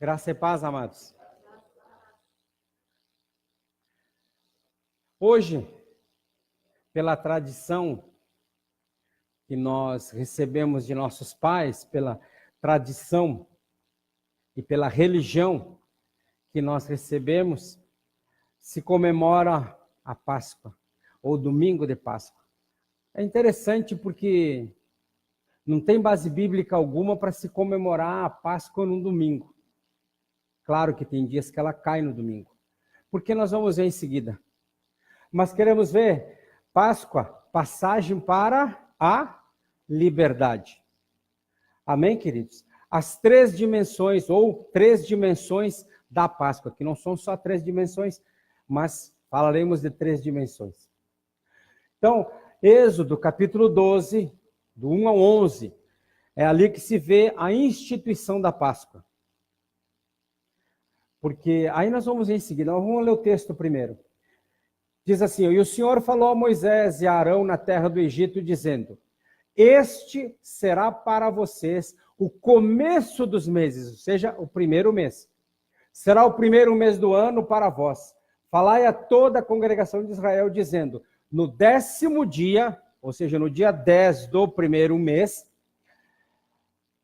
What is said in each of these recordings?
Graça e paz, amados. Hoje, pela tradição que nós recebemos de nossos pais, pela tradição e pela religião que nós recebemos, se comemora a Páscoa, ou domingo de Páscoa. É interessante porque não tem base bíblica alguma para se comemorar a Páscoa num domingo. Claro que tem dias que ela cai no domingo, porque nós vamos ver em seguida. Mas queremos ver Páscoa, passagem para a liberdade. Amém, queridos? As três dimensões, ou três dimensões da Páscoa, que não são só três dimensões, mas falaremos de três dimensões. Então, Êxodo, capítulo 12, do 1 ao 11, é ali que se vê a instituição da Páscoa. Porque aí nós vamos em seguida, nós vamos ler o texto primeiro. Diz assim: e o Senhor falou a Moisés e a Arão na terra do Egito, dizendo: este será para vocês o começo dos meses, ou seja, o primeiro mês. Será o primeiro mês do ano para vós. Falai a toda a congregação de Israel, dizendo: no 10º dia, ou seja, no dia 10 do primeiro mês,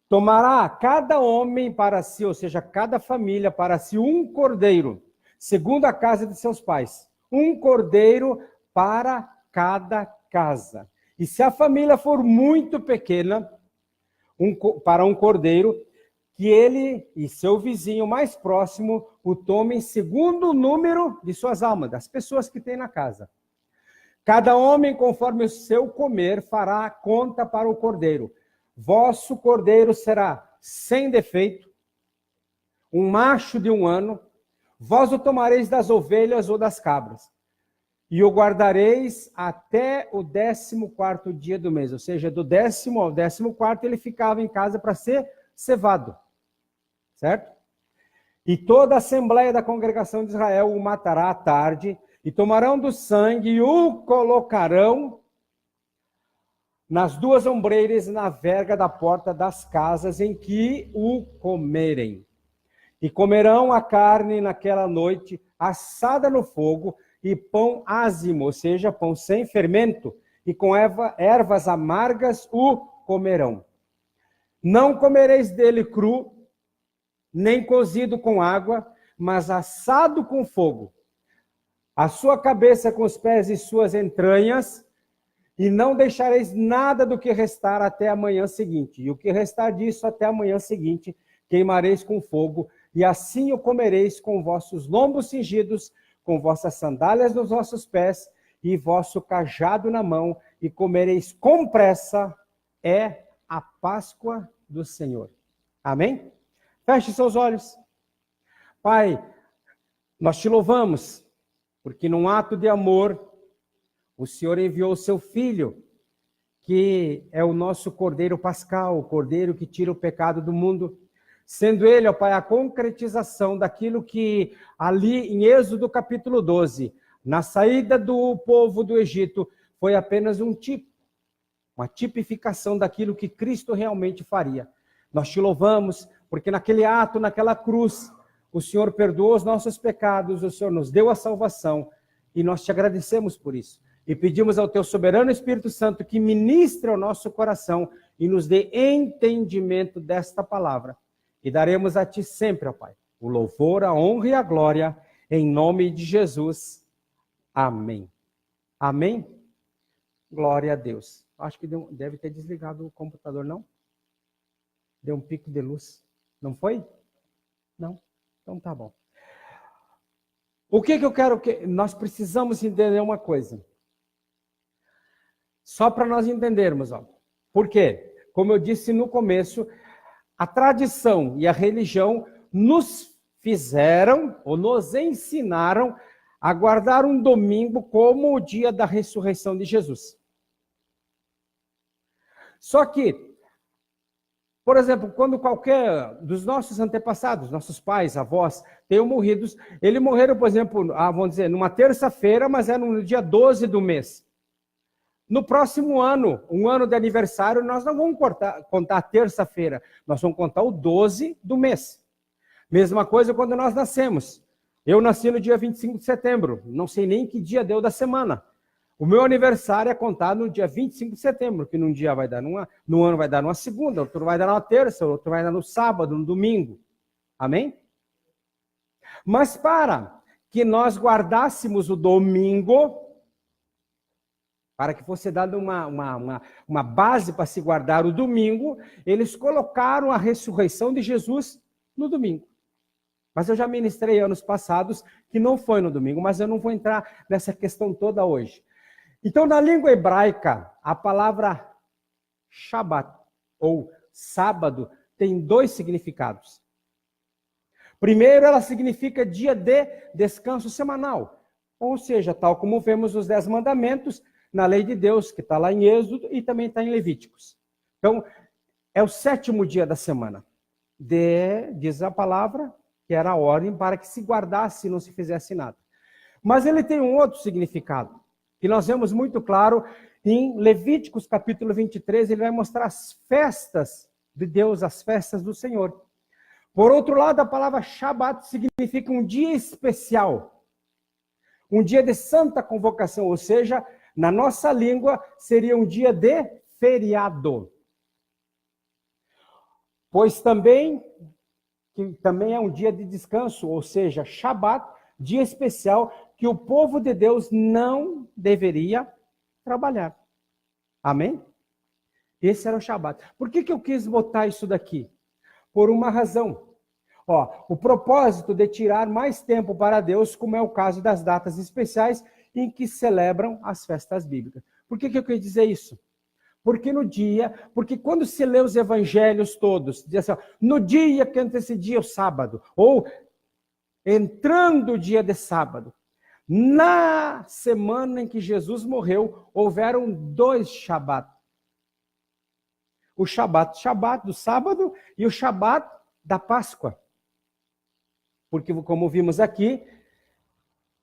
tomará cada homem para si, ou seja, cada família para si, um cordeiro, segundo a casa de seus pais. Um cordeiro para cada casa. E se a família for muito pequena, para um cordeiro, que ele e seu vizinho mais próximo o tomem segundo o número de suas almas, das pessoas que tem na casa. Cada homem, conforme o seu comer, fará a conta para o cordeiro. Vosso cordeiro será sem defeito, um macho de 1 ano. Vós o tomareis das ovelhas ou das cabras, e o guardareis até o 14º dia do mês. Ou seja, do 10º ao 14º ele ficava em casa para ser cevado. Certo? E toda a assembleia da congregação de Israel o matará à tarde, e tomarão do sangue e o colocarão nas 2 ombreiras na verga da porta das casas em que o comerem. E comerão a carne naquela noite, assada no fogo, e pão ázimo, ou seja, pão sem fermento, e com ervas amargas o comerão. Não comereis dele cru, nem cozido com água, mas assado com fogo. A sua cabeça com os pés e suas entranhas, e não deixareis nada do que restar até a manhã seguinte. E o que restar disso até a manhã seguinte, queimareis com fogo, e assim o comereis com vossos lombos cingidos, com vossas sandálias nos vossos pés, e vosso cajado na mão, e comereis com pressa, é a Páscoa do Senhor. Amém? Feche seus olhos. Pai, nós te louvamos, porque num ato de amor, o Senhor enviou o seu Filho, que é o nosso Cordeiro Pascal, o Cordeiro que tira o pecado do mundo, sendo ele, ó Pai, a concretização daquilo que ali em Êxodo capítulo 12, na saída do povo do Egito, foi apenas um tipo, uma tipificação daquilo que Cristo realmente faria. Nós te louvamos, porque naquele ato, naquela cruz, o Senhor perdoou os nossos pecados, o Senhor nos deu a salvação, e nós te agradecemos por isso. E pedimos ao teu soberano Espírito Santo que ministre ao nosso coração e nos dê entendimento desta palavra. E daremos a ti sempre, ó Pai, o louvor, a honra e a glória, em nome de Jesus. Amém. Amém? Glória a Deus. Acho que deve ter desligado o computador, não? Deu um pico de luz. Não foi? Não? Então tá bom. O que eu quero que... Nós precisamos entender uma coisa. Só para nós entendermos, ó. Por quê? Como eu disse no começo, a tradição e a religião nos fizeram, ou nos ensinaram, a guardar um domingo como o dia da ressurreição de Jesus. Só que, por exemplo, quando qualquer dos nossos antepassados, nossos pais, avós, tenham morrido, eles morreram, por exemplo, vamos dizer, numa terça-feira, mas era no dia 12 do mês. No próximo ano, um ano de aniversário, nós não vamos contar a terça-feira, nós vamos contar o 12 do mês. Mesma coisa quando nós nascemos. Eu nasci no dia 25 de setembro, não sei nem que dia deu da semana. O meu aniversário é contado no dia 25 de setembro, que num dia vai dar no ano vai dar numa segunda, outro vai dar numa terça, outro vai dar no sábado, no domingo. Amém? Mas para que nós guardássemos o domingo, para que fosse dada uma base para se guardar o domingo, eles colocaram a ressurreição de Jesus no domingo. Mas eu já ministrei anos passados que não foi no domingo, mas eu não vou entrar nessa questão toda hoje. Então, na língua hebraica, a palavra Shabat, ou sábado, tem dois significados. Primeiro, ela significa dia de descanso semanal. Ou seja, tal como vemos os 10 mandamentos na lei de Deus, que está lá em Êxodo e também está em Levíticos. Então, é o 7º dia da semana. Diz a palavra, que era a ordem para que se guardasse e não se fizesse nada. Mas ele tem um outro significado, que nós vemos muito claro em Levíticos capítulo 23, ele vai mostrar as festas de Deus, as festas do Senhor. Por outro lado, a palavra Shabat significa um dia especial, um dia de santa convocação, ou seja, na nossa língua seria um dia de feriado. Pois também, que também é um dia de descanso, ou seja, Shabat, dia especial que o povo de Deus não deveria trabalhar. Amém? Esse era o Shabat. Por que eu quis botar isso daqui? Por uma razão. O propósito de tirar mais tempo para Deus, como é o caso das datas especiais em que celebram as festas bíblicas. Por que eu quis dizer isso? Porque quando se lê os evangelhos todos, diz assim, no dia que antecedia o sábado, ou entrando o dia de sábado, na semana em que Jesus morreu, houveram 2 Shabat. O Shabat do sábado e o Shabat da Páscoa. Porque, como vimos aqui,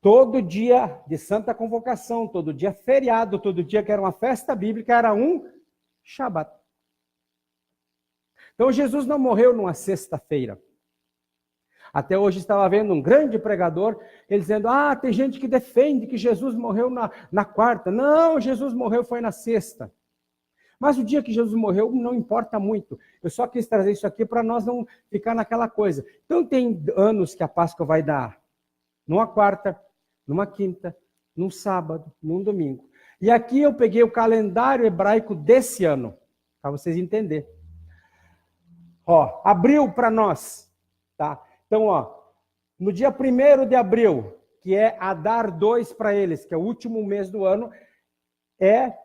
todo dia de santa convocação, todo dia feriado, todo dia que era uma festa bíblica, era um Shabat. Então, Jesus não morreu numa sexta-feira. Até hoje estava vendo um grande pregador, ele dizendo, tem gente que defende que Jesus morreu na quarta. Não, Jesus morreu foi na sexta. Mas o dia que Jesus morreu não importa muito. Eu só quis trazer isso aqui para nós não ficar naquela coisa. Então tem anos que a Páscoa vai dar numa quarta, numa quinta, num sábado, num domingo. E aqui eu peguei o calendário hebraico desse ano, para vocês entenderem. Abril para nós, tá? Então, no dia 1º de abril, que é Adar 2 para eles, que é o último mês do ano, é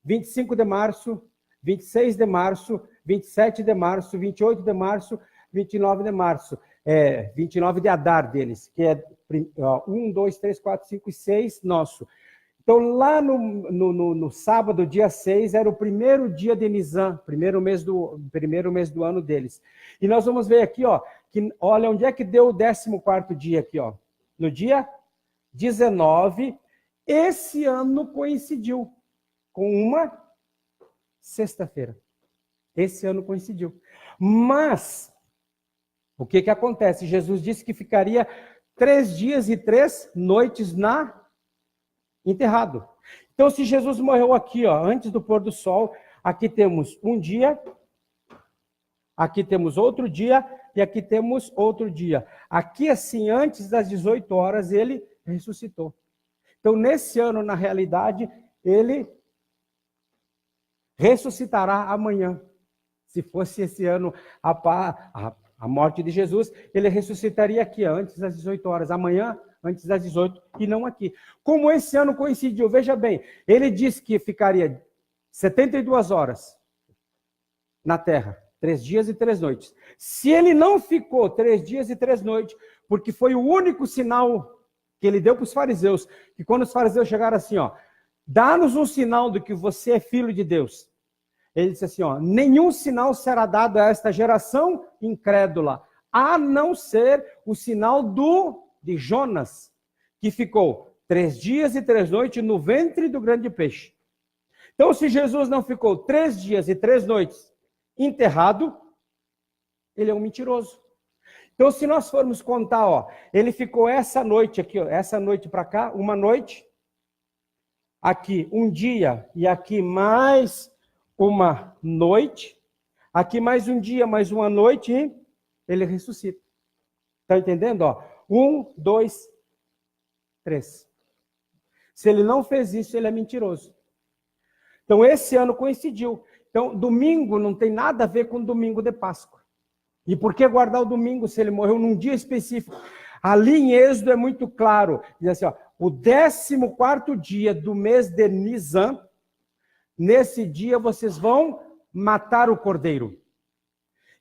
25 de março, 26 de março, 27 de março, 28 de março, 29 de março. 29 de Adar deles, que é 1, 2, 3, 4, 5 e 6 nosso. Então, lá no sábado, dia 6, era o primeiro dia de Nisan, primeiro mês do ano deles. E nós vamos ver aqui, que olha onde é que deu o 14º dia aqui, no dia 19, esse ano coincidiu com uma sexta-feira. Esse ano coincidiu. Mas, o que acontece? Jesus disse que ficaria 3 dias e 3 noites enterrado. Então, se Jesus morreu aqui, antes do pôr do sol, aqui temos um dia, aqui temos outro dia, e aqui temos outro dia. Aqui, assim, antes das 18 horas, ele ressuscitou. Então, nesse ano, na realidade, ele ressuscitará amanhã. Se fosse esse ano a morte de Jesus, ele ressuscitaria aqui, antes das 18 horas. Amanhã, antes das 18, e não aqui. Como esse ano coincidiu, veja bem, ele disse que ficaria 72 horas na terra, 3 dias e 3 noites. Se ele não ficou 3 dias e 3 noites, porque foi o único sinal que ele deu para os fariseus, que quando os fariseus chegaram assim, dá-nos um sinal de que você é filho de Deus. Ele disse assim, nenhum sinal será dado a esta geração incrédula, a não ser o sinal de Jonas, que ficou 3 dias e 3 noites no ventre do grande peixe. Então, se Jesus não ficou 3 dias e 3 noites enterrado, ele é um mentiroso. Então, se nós formos contar, ó, ele ficou essa noite aqui, ó, essa noite para cá, uma noite, aqui um dia, e aqui mais uma noite, aqui mais um dia, mais uma noite, e ele ressuscita. Está entendendo? Ó, 1, 2, 3. Se ele não fez isso, ele é mentiroso. Então, esse ano coincidiu. Então, domingo não tem nada a ver com domingo de Páscoa. E por que guardar o domingo se ele morreu num dia específico? Ali em Êxodo é muito claro. Diz assim, ó, o 14º dia do mês de Nisan, nesse dia vocês vão matar o cordeiro.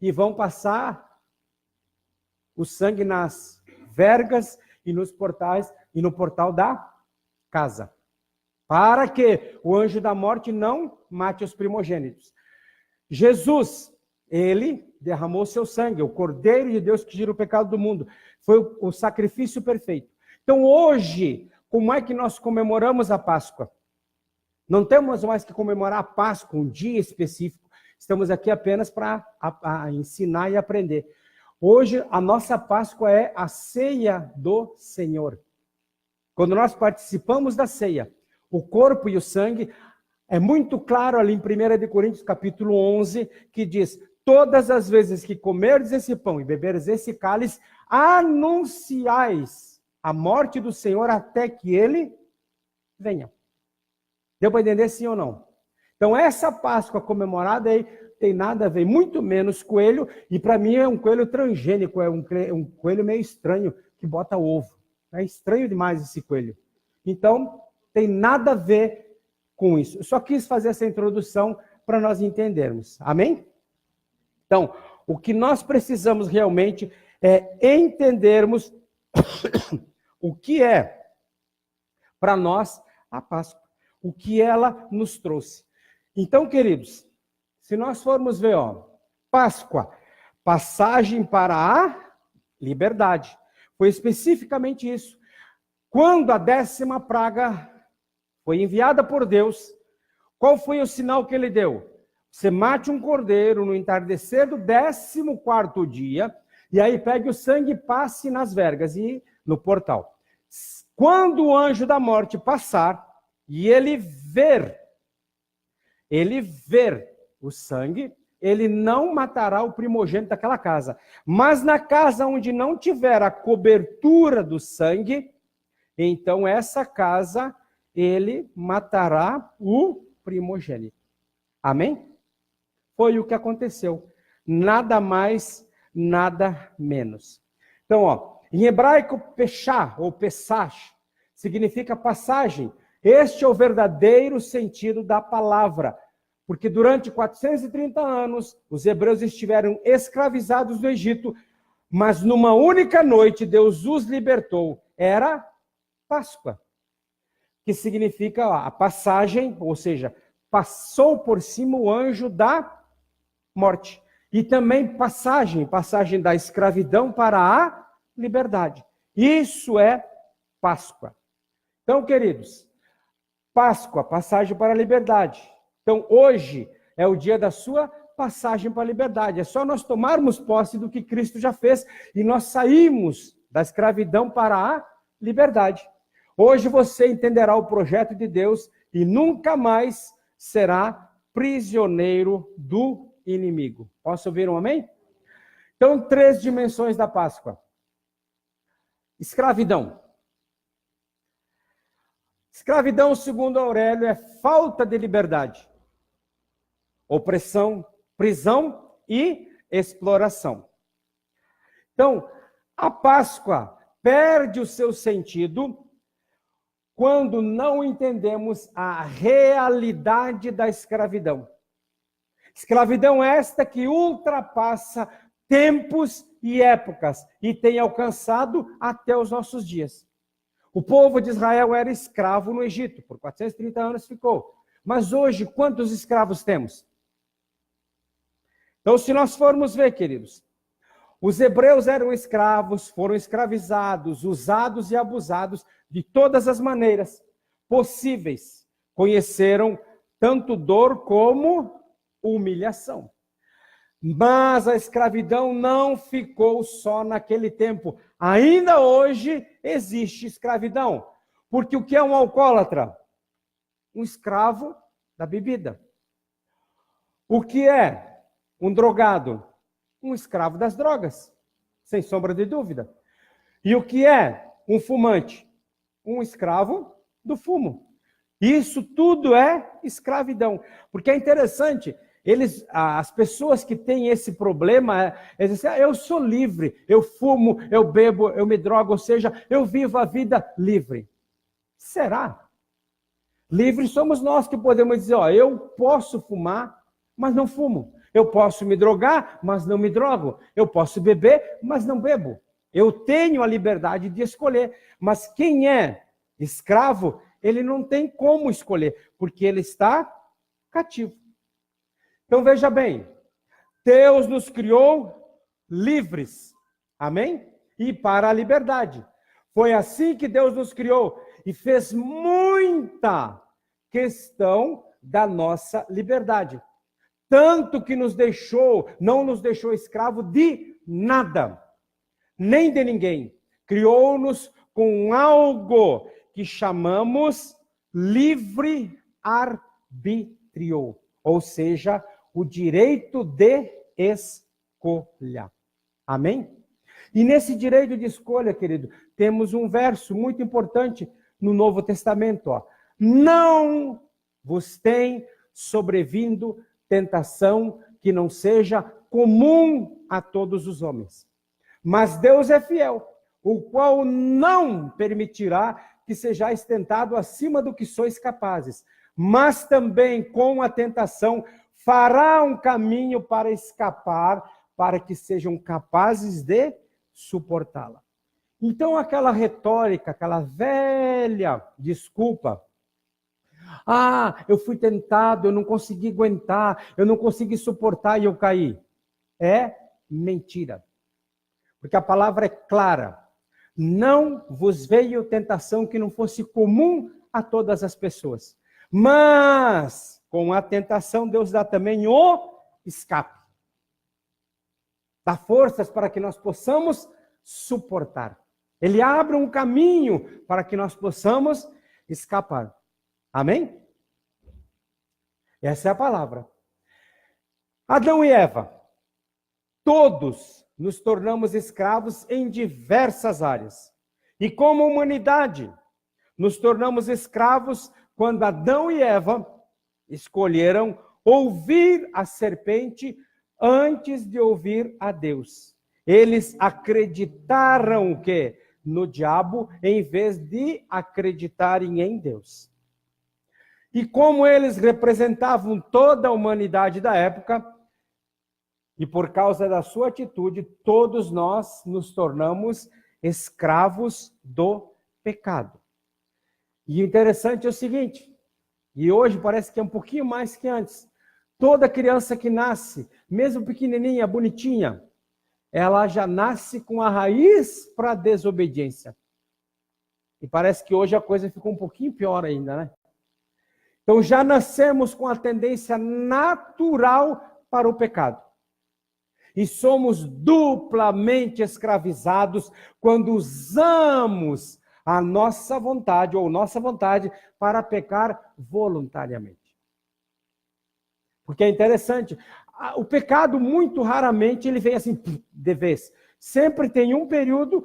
E vão passar o sangue nas vergas e nos portais e no portal da casa. Para que o anjo da morte não mate os primogênitos. Jesus, ele derramou seu sangue, o Cordeiro de Deus que tira o pecado do mundo. Foi o sacrifício perfeito. Então hoje, como é que nós comemoramos a Páscoa? Não temos mais que comemorar a Páscoa, um dia específico. Estamos aqui apenas para ensinar e aprender. Hoje, a nossa Páscoa é a ceia do Senhor. Quando nós participamos da ceia, o corpo e o sangue, é muito claro ali em 1 Coríntios capítulo 11, que diz, todas as vezes que comerdes esse pão e beberes esse cálice, anunciais a morte do Senhor até que ele venha. Deu para entender sim ou não? Então essa Páscoa comemorada aí tem nada a ver, muito menos coelho, e para mim é um coelho transgênico, é um coelho meio estranho, que bota ovo. É estranho demais esse coelho. Então, tem nada a ver com isso. Eu só quis fazer essa introdução para nós entendermos. Amém? Então, o que nós precisamos realmente é entendermos o que é para nós a Páscoa, o que ela nos trouxe. Então, queridos, se nós formos ver, ó, Páscoa, passagem para a liberdade. Foi especificamente isso. Quando a 10ª praga foi enviada por Deus, qual foi o sinal que ele deu? Você mate um cordeiro no entardecer do 14º dia, e aí pegue o sangue e passe nas vergas e no portal. Quando o anjo da morte passar, e ele ver o sangue, ele não matará o primogênito daquela casa. Mas na casa onde não tiver a cobertura do sangue, então essa casa, ele matará o primogênito. Amém? Foi o que aconteceu. Nada mais, nada menos. Então, ó, em hebraico, peshá, ou pesash, significa passagem. Este é o verdadeiro sentido da palavra. Porque durante 430 anos, os hebreus estiveram escravizados no Egito, mas numa única noite Deus os libertou. Era Páscoa, que significa ó, a passagem, ou seja, passou por cima o anjo da morte. E também passagem da escravidão para a liberdade. Isso é Páscoa. Então, queridos, Páscoa, passagem para a liberdade. Então, hoje é o dia da sua passagem para a liberdade. É só nós tomarmos posse do que Cristo já fez e nós saímos da escravidão para a liberdade. Hoje você entenderá o projeto de Deus e nunca mais será prisioneiro do inimigo. Posso ouvir um amém? Então, 3 dimensões da Páscoa. Escravidão. Escravidão, segundo Aurélio, é falta de liberdade. Opressão, prisão e exploração. Então, a Páscoa perde o seu sentido quando não entendemos a realidade da escravidão. Escravidão esta que ultrapassa tempos e épocas e tem alcançado até os nossos dias. O povo de Israel era escravo no Egito, por 430 anos ficou. Mas hoje, quantos escravos temos? Então, se nós formos ver, queridos, os hebreus eram escravos, foram escravizados, usados e abusados de todas as maneiras possíveis. Conheceram tanto dor como humilhação. Mas a escravidão não ficou só naquele tempo. Ainda hoje existe escravidão. Porque o que é um alcoólatra? Um escravo da bebida. O que é um drogado? Um escravo das drogas, sem sombra de dúvida. E o que é um fumante? Um escravo do fumo. Isso tudo é escravidão. Porque é interessante, as pessoas que têm esse problema, eles dizem, eu sou livre, eu fumo, eu bebo, eu me drogo, ou seja, eu vivo a vida livre. Será? Livres somos nós que podemos dizer, eu posso fumar, mas não fumo. Eu posso me drogar, mas não me drogo. Eu posso beber, mas não bebo. Eu tenho a liberdade de escolher. Mas quem é escravo, ele não tem como escolher, porque ele está cativo. Então veja bem, Deus nos criou livres. Amém? E para a liberdade. Foi assim que Deus nos criou e fez muita questão da nossa liberdade. Tanto que não nos deixou escravo de nada, nem de ninguém. Criou-nos com algo que chamamos livre-arbítrio, ou seja, o direito de escolha. Amém? E nesse direito de escolha, querido, temos um verso muito importante no Novo Testamento. Não vos tem sobrevindo tentação que não seja comum a todos os homens. Mas Deus é fiel, o qual não permitirá que sejais tentado acima do que sois capazes, mas também com a tentação fará um caminho para escapar, para que sejam capazes de suportá-la. Então aquela retórica, aquela velha desculpa, eu fui tentado, eu não consegui aguentar, eu não consegui suportar e eu caí. É mentira. Porque a palavra é clara. Não vos veio tentação que não fosse comum a todas as pessoas. Mas, com a tentação, Deus dá também o escape. Dá forças para que nós possamos suportar. Ele abre um caminho para que nós possamos escapar. Amém? Essa é a palavra. Adão e Eva, todos nos tornamos escravos em diversas áreas. E como humanidade, nos tornamos escravos quando Adão e Eva escolheram ouvir a serpente antes de ouvir a Deus. Eles acreditaram o quê? No diabo, em vez de acreditarem em Deus. E como eles representavam toda a humanidade da época, e por causa da sua atitude, todos nós nos tornamos escravos do pecado. E o interessante é o seguinte, e hoje parece que é um pouquinho mais que antes, toda criança que nasce, mesmo pequenininha, bonitinha, ela já nasce com a raiz para a desobediência. E parece que hoje a coisa ficou um pouquinho pior ainda, né? Então já nascemos com a tendência natural para o pecado. E somos duplamente escravizados quando usamos a nossa vontade ou nossa vontade para pecar voluntariamente. Porque é interessante, o pecado muito raramente ele vem assim de vez. Sempre tem um período,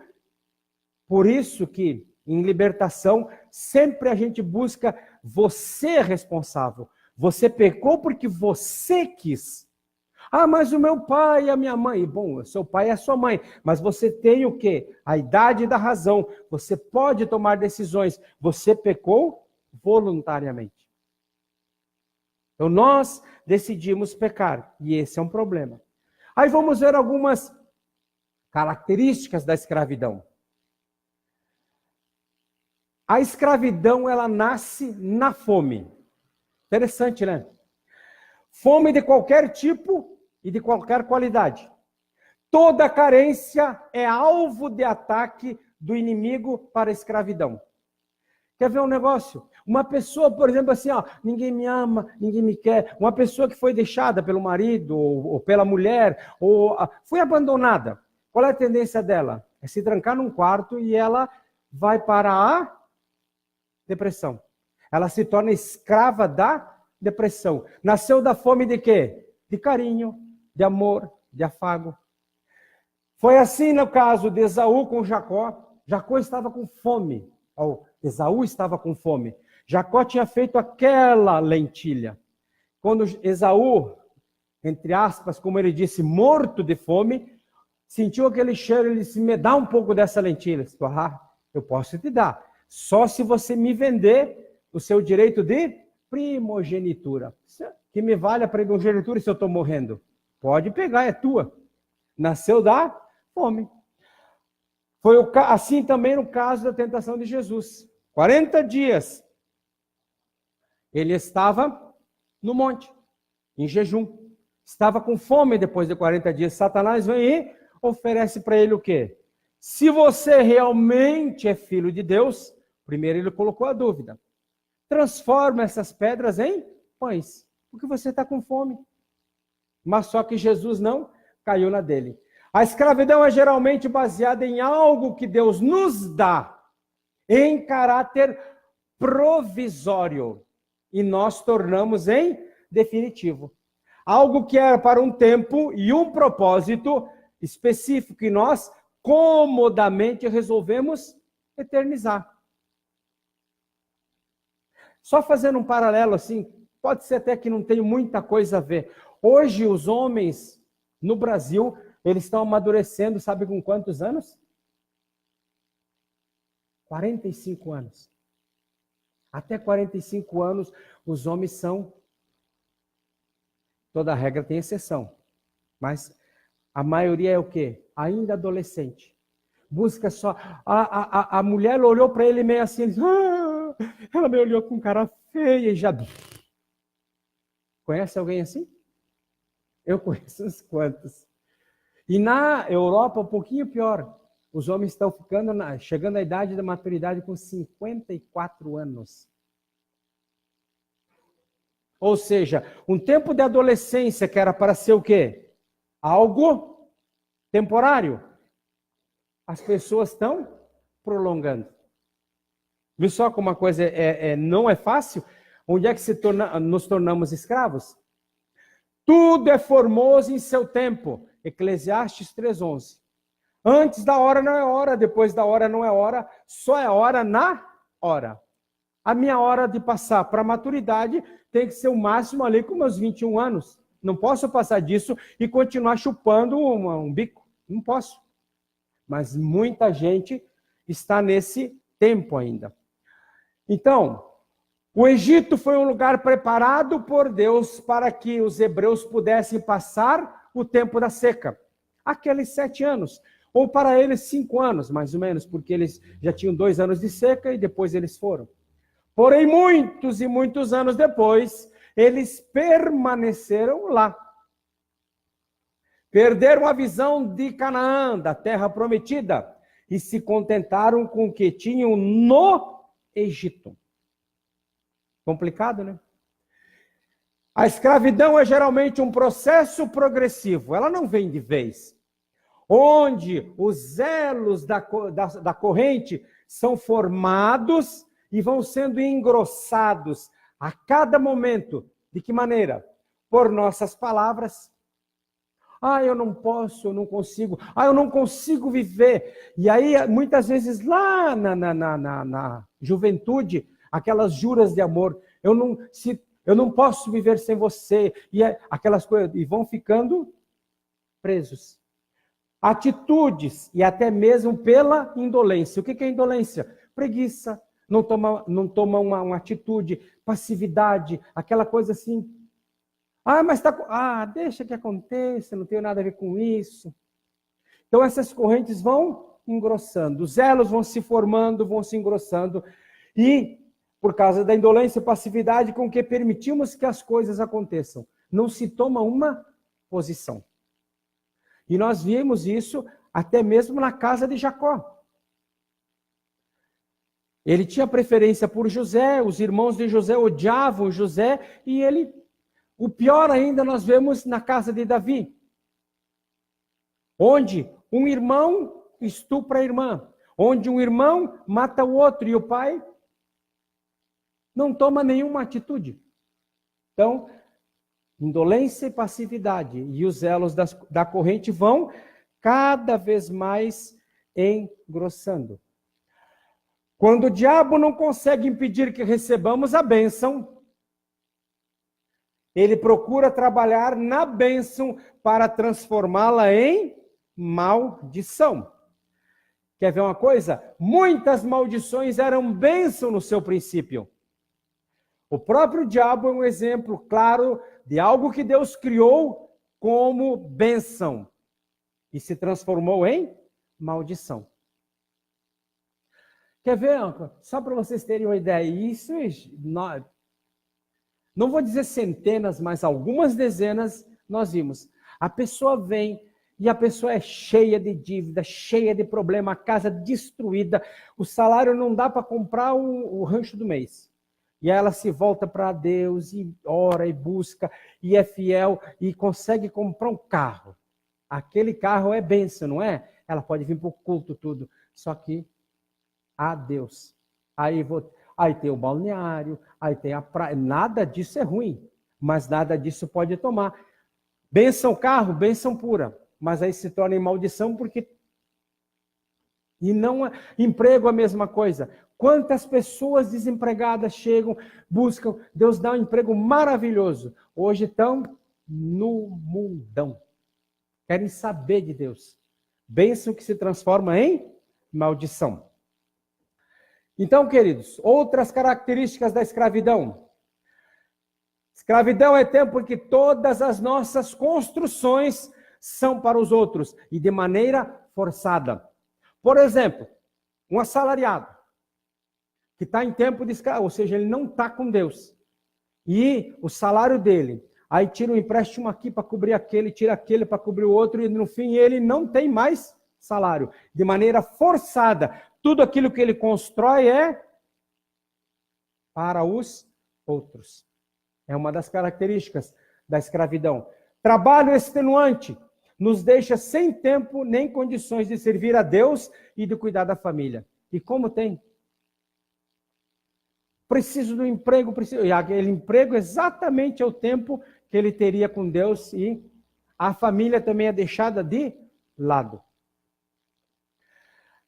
por isso que em libertação sempre a gente busca você é responsável. Você pecou porque você quis. Mas o meu pai e a minha mãe. Bom, o seu pai e a sua mãe. Mas você tem o quê? A idade da razão. Você pode tomar decisões. Você pecou voluntariamente. Então nós decidimos pecar. E esse é um problema. Aí vamos ver algumas características da escravidão. A escravidão, ela nasce na fome. Interessante, né? Fome de qualquer tipo e de qualquer qualidade. Toda carência é alvo de ataque do inimigo para a escravidão. Quer ver um negócio? Uma pessoa, por exemplo, assim, ó, ninguém me ama, ninguém me quer. Uma pessoa que foi deixada pelo marido ou pela mulher, ou foi abandonada. Qual é a tendência dela? É se trancar num quarto e ela vai para a depressão. Ela se torna escrava da depressão. Nasceu da fome de quê? De carinho, de amor, de afago. Foi assim no caso de Esaú com Jacó. Jacó estava com fome. Esaú estava com fome. Jacó tinha feito aquela lentilha. Quando Esaú, entre aspas, como ele disse, morto de fome, sentiu aquele cheiro, ele disse, me dá um pouco dessa lentilha. Disse, eu posso te dar. Só se você me vender o seu direito de primogenitura. Que me vale a primogenitura se eu estou morrendo? Pode pegar, é tua. Nasceu da fome. Foi assim também no caso da tentação de Jesus. 40 dias. Ele estava no monte, em jejum. Estava com fome depois de 40 dias. Satanás vem e oferece para ele o quê? Se você realmente é filho de Deus, primeiro ele colocou a dúvida. Transforma essas pedras em pães, porque você está com fome. Mas só que Jesus não caiu na dele. A escravidão é geralmente baseada em algo que Deus nos dá, em caráter provisório, e nós tornamos em definitivo. Algo que era para um tempo e um propósito específico, e nós comodamente resolvemos eternizar. Só fazendo um paralelo assim, pode ser até que não tenha muita coisa a ver. Hoje os homens no Brasil, eles estão amadurecendo, sabe com quantos anos? 45 anos. Até 45 anos, os homens são... Toda regra tem exceção. Mas a maioria é o quê? Ainda adolescente. Busca só... A mulher olhou para ele meio assim, ela me olhou com cara feia e já... Conhece alguém assim? Eu conheço uns quantos. E na Europa, um pouquinho pior. Os homens estão chegando à idade da maturidade com 54 anos. Ou seja, um tempo de adolescência que era para ser o quê? Algo temporário. As pessoas estão prolongando. Viu só como uma coisa não é fácil? Onde é que nos tornamos escravos? Tudo é formoso em seu tempo. Eclesiastes 3:11. Antes da hora não é hora, depois da hora não é hora, só é hora na hora. A minha hora de passar para a maturidade tem que ser o máximo ali com meus 21 anos. Não posso passar disso e continuar chupando um bico. Não posso. Mas muita gente está nesse tempo ainda. Então, o Egito foi um lugar preparado por Deus para que os hebreus pudessem passar o tempo da seca. Aqueles 7 anos. Ou para eles 5 anos, mais ou menos, porque eles já tinham 2 anos de seca e depois eles foram. Porém, muitos e muitos anos depois, eles permaneceram lá. Perderam a visão de Canaã, da terra prometida, e se contentaram com o que tinham no Egito. Complicado, né? A escravidão é geralmente um processo progressivo, ela não vem de vez. Onde os elos da corrente são formados e vão sendo engrossados a cada momento. De que maneira? Por nossas palavras. Eu não posso, eu não consigo. Eu não consigo viver. E aí, muitas vezes, lá na juventude, aquelas juras de amor. Eu não posso viver sem você. E aquelas coisas. E vão ficando presos. Atitudes e até mesmo pela indolência. O que é indolência? Preguiça, não toma uma atitude, passividade, aquela coisa assim. Mas deixa que aconteça, não tenho nada a ver com isso. Então essas correntes vão engrossando, os elos vão se formando, vão se engrossando. E por causa da indolência e passividade com que permitimos que as coisas aconteçam, não se toma uma posição. E nós vimos isso até mesmo na casa de Jacó. Ele tinha preferência por José, os irmãos de José odiavam José, e ele, o pior ainda nós vemos na casa de Davi, onde um irmão estupra a irmã, onde um irmão mata o outro, e o pai não toma nenhuma atitude. Então, indolência e passividade, e os elos da corrente vão cada vez mais engrossando. Quando o diabo não consegue impedir que recebamos a bênção, ele procura trabalhar na bênção para transformá-la em maldição. Quer ver uma coisa? Muitas maldições eram bênção no seu princípio. O próprio diabo é um exemplo claro de algo que Deus criou como bênção e se transformou em maldição. Quer ver? Só para vocês terem uma ideia, isso não vou dizer centenas, mas algumas dezenas nós vimos. A pessoa vem e a pessoa é cheia de dívida, cheia de problema, a casa destruída, o salário não dá para comprar o rancho do mês. E ela se volta para Deus e ora e busca e é fiel e consegue comprar um carro. Aquele carro é bênção, não é? Ela pode vir para o culto tudo, só que a Deus. Aí tem o balneário, aí tem a praia. Nada disso é ruim, mas nada disso pode tomar. Bênção carro, bênção pura. Mas aí se torna em maldição porque... E não é emprego a mesma coisa. Quantas pessoas desempregadas chegam, buscam, Deus dá um emprego maravilhoso. Hoje estão no mundão. Querem saber de Deus. Bênção que se transforma em maldição. Então, queridos, outras características da escravidão. Escravidão é tempo que todas as nossas construções são para os outros e de maneira forçada. Por exemplo, um assalariado que está em tempo de escravidão, ou seja, ele não está com Deus. E o salário dele, aí tira um empréstimo aqui para cobrir aquele, tira aquele para cobrir o outro, e no fim ele não tem mais salário. De maneira forçada. Tudo aquilo que ele constrói é para os outros. É uma das características da escravidão. Trabalho extenuante nos deixa sem tempo nem condições de servir a Deus e de cuidar da família. E como tem? Preciso do emprego, e aquele emprego exatamente é o tempo que ele teria com Deus e a família também é deixada de lado.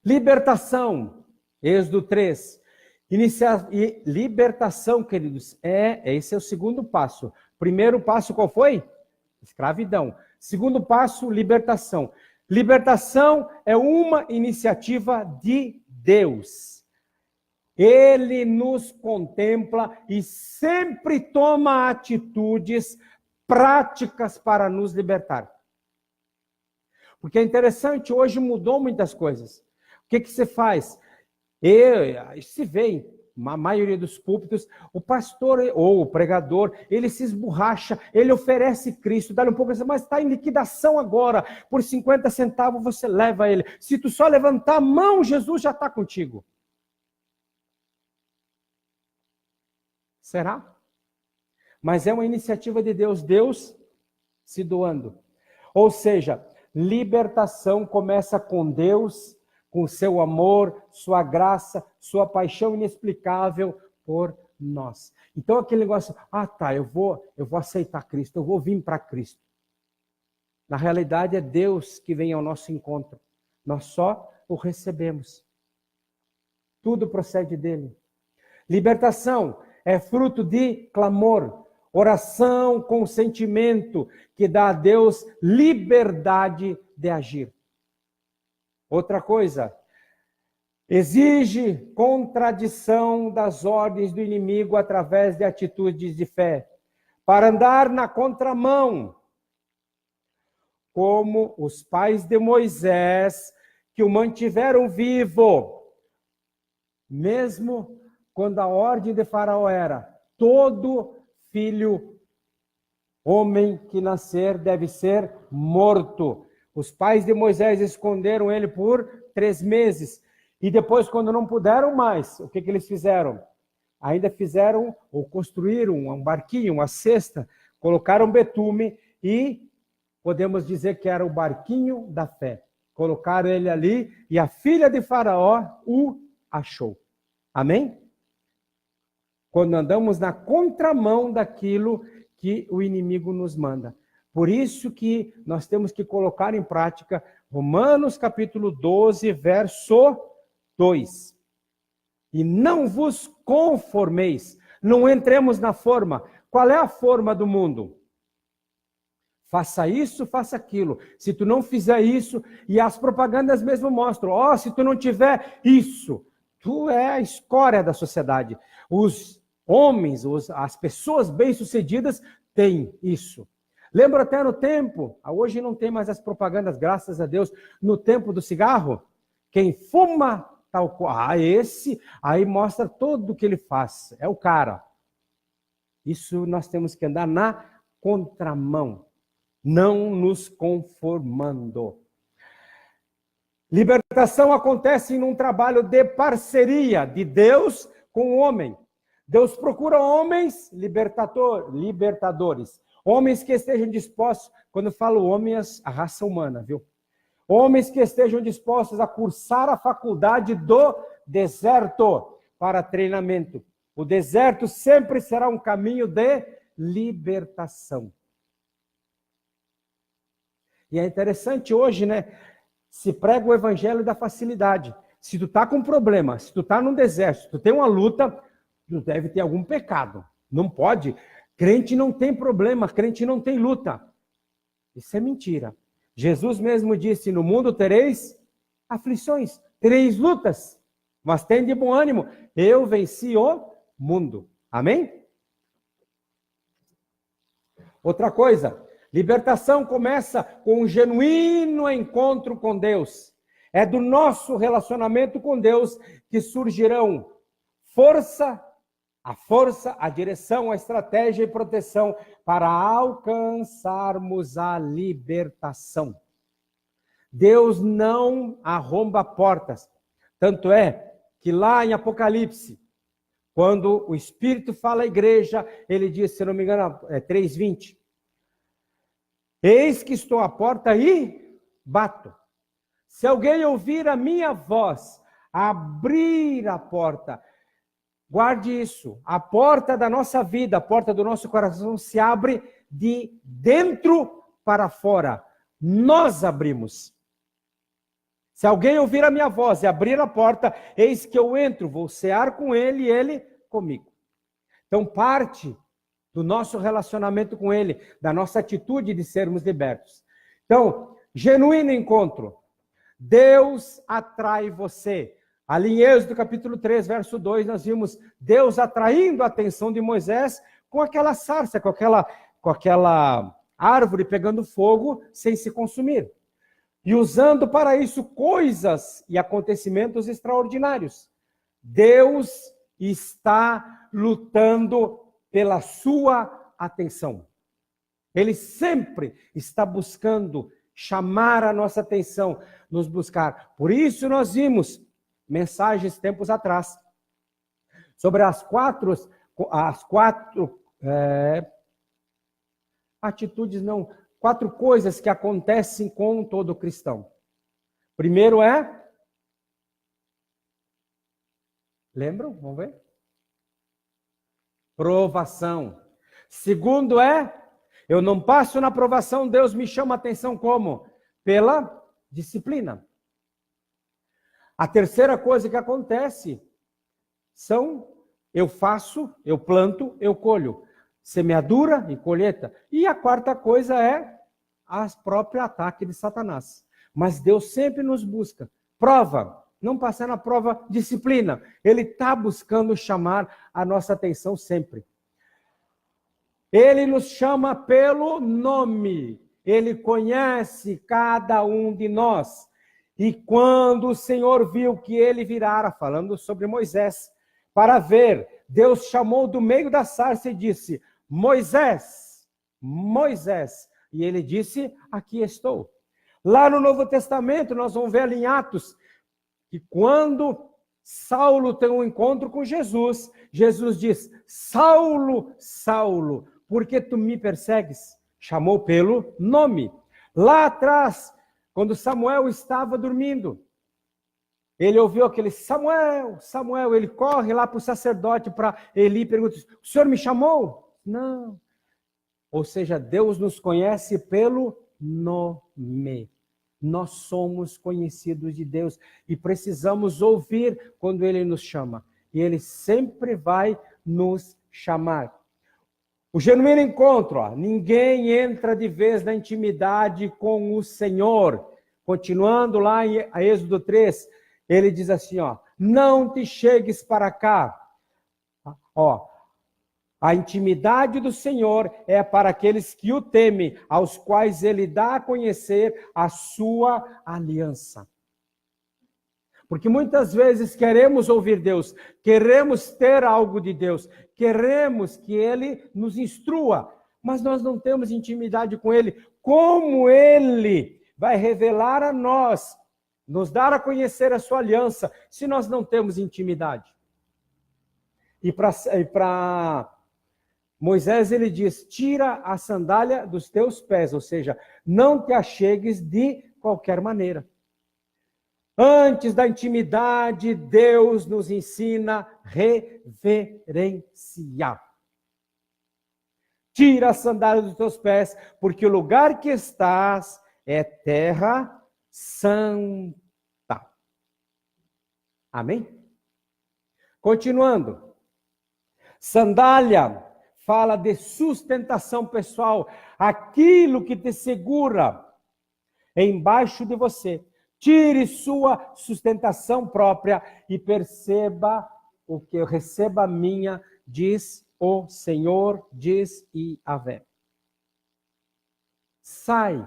Libertação, Êxodo 3. Libertação, queridos, esse é o segundo passo. Primeiro passo qual foi? Escravidão. Segundo passo, libertação. Libertação é uma iniciativa de Deus. Ele nos contempla e sempre toma atitudes práticas para nos libertar. Porque é interessante, hoje mudou muitas coisas. O que você faz? Se vê, a maioria dos púlpitos, o pastor ou o pregador, ele se esborracha, ele oferece Cristo, dá-lhe um pouco, mas está em liquidação agora, por 50 centavos você leva ele. Se tu só levantar a mão, Jesus já está contigo. Será? Mas é uma iniciativa de Deus, Deus se doando. Ou seja, libertação começa com Deus, com seu amor, sua graça, sua paixão inexplicável por nós. Então aquele negócio, eu vou aceitar Cristo, eu vou vir para Cristo. Na realidade é Deus que vem ao nosso encontro. Nós só o recebemos. Tudo procede dele. Libertação é fruto de clamor, oração com sentimento que dá a Deus liberdade de agir. Outra coisa, exige contradição das ordens do inimigo através de atitudes de fé, para andar na contramão, como os pais de Moisés, que o mantiveram vivo, mesmo quando a ordem de Faraó era: todo filho, homem que nascer, deve ser morto. Os pais de Moisés esconderam ele por 3 meses. E depois, quando não puderam mais, o que eles fizeram? Ainda fizeram ou construíram um barquinho, uma cesta, colocaram betume e podemos dizer que era o barquinho da fé. Colocaram ele ali e a filha de Faraó o achou. Amém? Quando andamos na contramão daquilo que o inimigo nos manda. Por isso que nós temos que colocar em prática Romanos capítulo 12, verso 2. E não vos conformeis, não entremos na forma. Qual é a forma do mundo? Faça isso, faça aquilo. Se tu não fizer isso, e as propagandas mesmo mostram, se tu não tiver isso, tu é a escória da sociedade. Os homens, as pessoas bem-sucedidas têm isso. Lembra até no tempo, hoje não tem mais as propagandas, graças a Deus, no tempo do cigarro, quem fuma tal coisa, esse, aí mostra tudo o que ele faz, é o cara. Isso nós temos que andar na contramão, não nos conformando. Libertação acontece em um trabalho de parceria de Deus com o homem. Deus procura homens libertadores. Homens que estejam dispostos, quando eu falo homens, a raça humana, viu? Homens que estejam dispostos a cursar a faculdade do deserto para treinamento. O deserto sempre será um caminho de libertação. E é interessante hoje, né? Se prega o evangelho da facilidade. Se tu tá com problema, se tu tá num deserto, se tu tem uma luta, tu deve ter algum pecado. Não pode. Crente não tem problema, crente não tem luta. Isso é mentira. Jesus mesmo disse, no mundo tereis aflições, tereis lutas, mas tem de bom ânimo. Eu venci o mundo. Amém? Outra coisa, libertação começa com um genuíno encontro com Deus. É do nosso relacionamento com Deus que surgirão a força, a direção, a estratégia e proteção para alcançarmos a libertação. Deus não arromba portas. Tanto é que lá em Apocalipse, quando o Espírito fala à igreja, ele diz, se não me engano, 3:20. Eis que estou à porta e bato. Se alguém ouvir a minha voz, abrir a porta. Guarde isso. A porta da nossa vida, a porta do nosso coração se abre de dentro para fora. Nós abrimos. Se alguém ouvir a minha voz e abrir a porta, eis que eu entro, vou cear com ele e ele comigo. Então, parte do nosso relacionamento com ele, da nossa atitude de sermos libertos. Então, genuíno encontro. Deus atrai você. Ali em Êxodo capítulo 3, verso 2, nós vimos Deus atraindo a atenção de Moisés com aquela sarça, com aquela árvore pegando fogo sem se consumir. E usando para isso coisas e acontecimentos extraordinários. Deus está lutando pela sua atenção. Ele sempre está buscando chamar a nossa atenção, nos buscar. Por isso nós vimos mensagens tempos atrás sobre as quatro atitudes, não, 4 coisas que acontecem com todo cristão. Primeiro é, lembram? Vamos ver? Provação. Segundo é, eu não passo na provação, Deus me chama a atenção como? Pela disciplina. A terceira coisa que acontece são, eu faço, eu planto, eu colho. Semeadura e colheita. E a quarta coisa é o próprio ataque de Satanás. Mas Deus sempre nos busca. Prova, não passar na prova, disciplina. Ele está buscando chamar a nossa atenção sempre. Ele nos chama pelo nome. Ele conhece cada um de nós. E quando o Senhor viu que ele virara, falando sobre Moisés, para ver, Deus chamou do meio da sarça e disse, Moisés, Moisés. E ele disse, aqui estou. Lá no Novo Testamento, nós vamos ver ali em Atos, que quando Saulo tem um encontro com Jesus, Jesus diz: Saulo, Saulo, por que tu me persegues? Chamou pelo nome. Lá atrás, quando Samuel estava dormindo, ele ouviu aquele Samuel, Samuel, ele corre lá para o sacerdote, para Eli, e pergunta: o senhor me chamou? Não. Ou seja, Deus nos conhece pelo nome. Nós somos conhecidos de Deus e precisamos ouvir quando Ele nos chama. E Ele sempre vai nos chamar. O genuíno encontro, ó, ninguém entra de vez na intimidade com o Senhor. Continuando lá em Êxodo 3, ele diz assim, ó, não te chegues para cá. Ó, a intimidade do Senhor é para aqueles que o temem, aos quais ele dá a conhecer a sua aliança. Porque muitas vezes queremos ouvir Deus, queremos ter algo de Deus, queremos que Ele nos instrua, mas nós não temos intimidade com Ele. Como Ele vai revelar a nós, nos dar a conhecer a sua aliança, se nós não temos intimidade? E para Moisés ele diz, tira a sandália dos teus pés, ou seja, não te achegues de qualquer maneira. Antes da intimidade, Deus nos ensina a reverenciar. Tira a sandália dos teus pés, porque o lugar que estás é terra santa. Amém? Continuando. Sandália fala de sustentação pessoal, aquilo que te segura embaixo de você. Tire sua sustentação própria e perceba o que eu receba minha, diz o Senhor, diz Yahvé. Sai,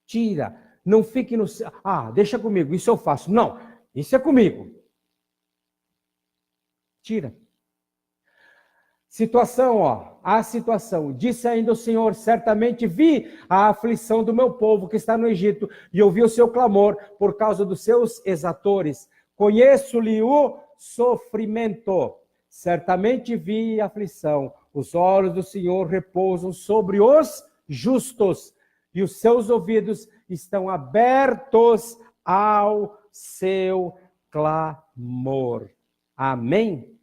tira, não fique no... deixa comigo, isso eu faço. Não, isso é comigo. Tira. Situação, a situação. Disse ainda o Senhor, certamente vi a aflição do meu povo que está no Egito e ouvi o seu clamor por causa dos seus exatores. Conheço-lhe o sofrimento. Certamente vi a aflição. Os olhos do Senhor repousam sobre os justos e os seus ouvidos estão abertos ao seu clamor. Amém?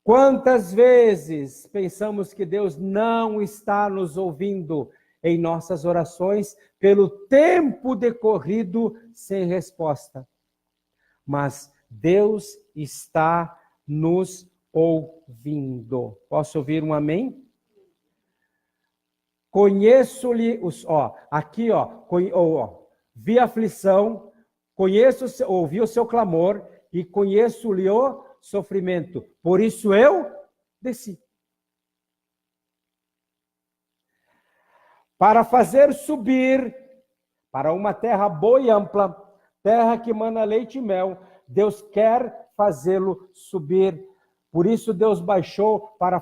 Quantas vezes pensamos que Deus não está nos ouvindo em nossas orações pelo tempo decorrido sem resposta? Mas Deus está nos ouvindo. Posso ouvir um amém? Conheço-lhe os... aqui, vi a aflição, ouvi o seu clamor e conheço-lhe o sofrimento. Por isso eu desci. Para fazer subir para uma terra boa e ampla, terra que mana leite e mel, Deus quer fazê-lo subir. Por isso Deus baixou para